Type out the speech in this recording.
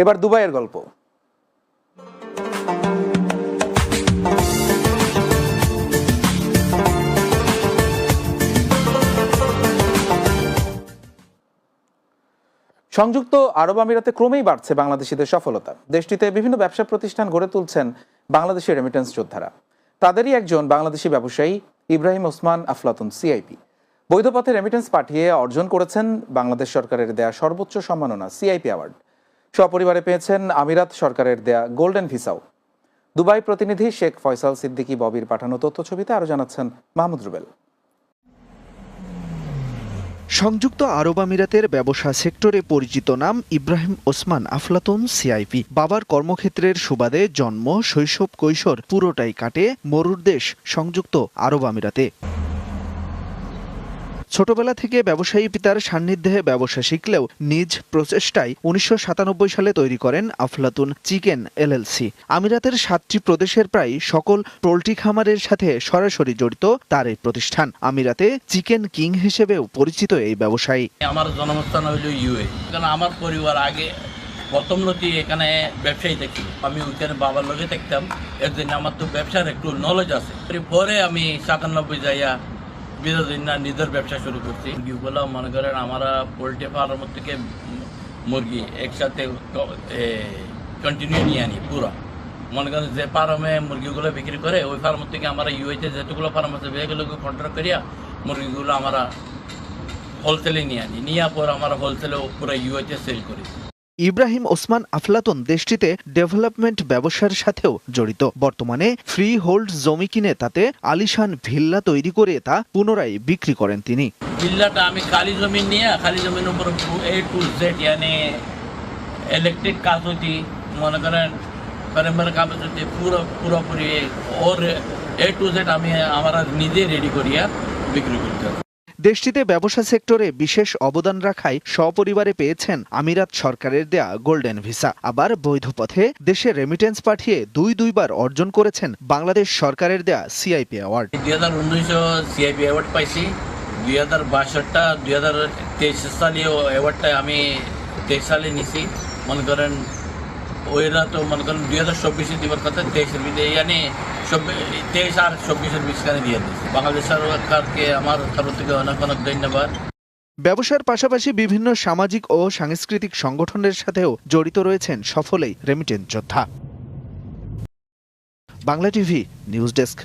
এবার দুবাইয়ের গল্প। সংযুক্ত আরব আমিরাতে ক্রমেই বাড়ছে বাংলাদেশিদের সফলতা। দেশটিতে বিভিন্ন ব্যবসা প্রতিষ্ঠান গড়ে তুলছেন বাংলাদেশি রেমিটেন্স যোদ্ধারা। তাদেরই একজন বাংলাদেশি ব্যবসায়ী ইব্রাহিম ওসমান আফলাতুন, সিআইপি। বৈধ পথে রেমিটেন্স পাঠিয়ে অর্জন করেছেন বাংলাদেশ সরকারের দেয়া সর্বোচ্চ সম্মাননা সিআইপি অ্যাওয়ার্ড। সপরিবারে পেয়েছেন আমিরাত সরকারের দেয়া গোল্ডেন ভিসাও। দুবাই প্রতিনিধি শেখ ফয়সাল সিদ্দিকী ববির পাঠানো তথ্যছবিতে আরও জানাচ্ছেন মাহমুদ রুবেল। সংযুক্ত আরব আমিরাতের ব্যবসা সেক্টরে পরিচিত নাম ইব্রাহিম ওসমান আফলাতুন, সিআইপি। বাবার কর্মক্ষেত্রের সুবাদে জন্ম, শৈশব, কৈশোর পুরোটাই কাটে মরুর দেশ সংযুক্ত আরব আমিরাতে। ছোটবেলা থেকে ব্যবসায়ী পিতার সান্নিধ্যে ব্যবসা শিখলেও নিজ প্রচেষ্টায় 1997 সালে তৈরি করেন আফলাতুন চিকেন এলএলসি। আমিরাতের 7টি প্রদেশের প্রায় সকল পোল্ট্রি খামারের সাথে সরাসরি জড়িত তার এই প্রতিষ্ঠান। আমিরাতে চিকেন কিং হিসেবেও পরিচিত এই ব্যবসায়ী। আমার জন্মস্থান হইল ইউএ। কারণ আমার পরিবার আগে প্রথম নথি এখানে ব্যবসায়ী দেখি, আমি ওইখানে বাবার লগে দেখতাম, এর জন্য আমার তো ব্যবসার একটু নলেজ আছে। পরে আমি 97 যাইয়া নিজের ব্যবসা শুরু করছি। মুরগিগুলো মনে করেন আমরা পোল্ট্রি ফার্ম থেকে মুরগি একসাথে কন্টিনিউ নিয়ে আনি পুরো। মনে করেন যে ফার্মে মুরগিগুলো বিক্রি করে ওই ফার্ম থেকে আমরা ইউএতে যেগুলো ফার্ম আছে সেগুলোকে কন্ট্রোল করিয়া মুরগিগুলো আমরা হোলসেলে নিয়ে আনি, নিয়ে পর আমরা হোলসেলে পুরো ইউএতে সেল করি। ইব্রাহিম ওসমান আফলাতুন দেশটিতে ডেভেলপমেন্ট ব্যবসার সাথেও জড়িত। বর্তমানে ফ্রি হোল্ড জমি কিনে তাতে আলিশান ভিল্লা তৈরি করে তা পুনরায় বিক্রি করেন তিনি। ভিল্লাটা আমি খালি জমি নিয়ে খালি জমির উপর A to Z यानी ইলেকট্রিক কাজ হতি, মনে করেন প্রাইমারি কাজ হতি পুরোপুরি ওর A to Z আমি আমরা নিজে রেডি করিয়া বিক্রি করতে। দেশটিতে ব্যবসা সেক্টরে বিশেষ অবদান রাখায় সপরিবারে পেয়েছেন আমিরাত সরকারের দেয়া গোল্ডেন ভিসা। আবার বৈধ পথে দেশে রেমিটেন্স পাঠিয়ে দুইবার অর্জন করেছেন বাংলাদেশ সরকারের দেয়া সিআইপি অ্যাওয়ার্ড। 2019 সিআইপি অ্যাওয়ার্ড পাইছি, 2022 সালে অ্যাওয়ার্ডটা আমি 23 সালে নিছি। মনে করেন ওইরা তো মনে করেন 2024 দিবার কথা, 23-এর ভিতরে ইয়ানি 23 আর 24-এর মাঝখানে দিয়ে দিয়েছি। বাংলাদেশ সরকারকে আমার তরফ থেকে অনেক অনেক ধন্যবাদ। ব্যবসার পাশাপাশি বিভিন্ন সামাজিক ও সাংস্কৃতিক সংগঠনের সাথেও জড়িত রয়েছেন সফল এই রেমিটেন্স যোদ্ধা। Bangla TV news desk.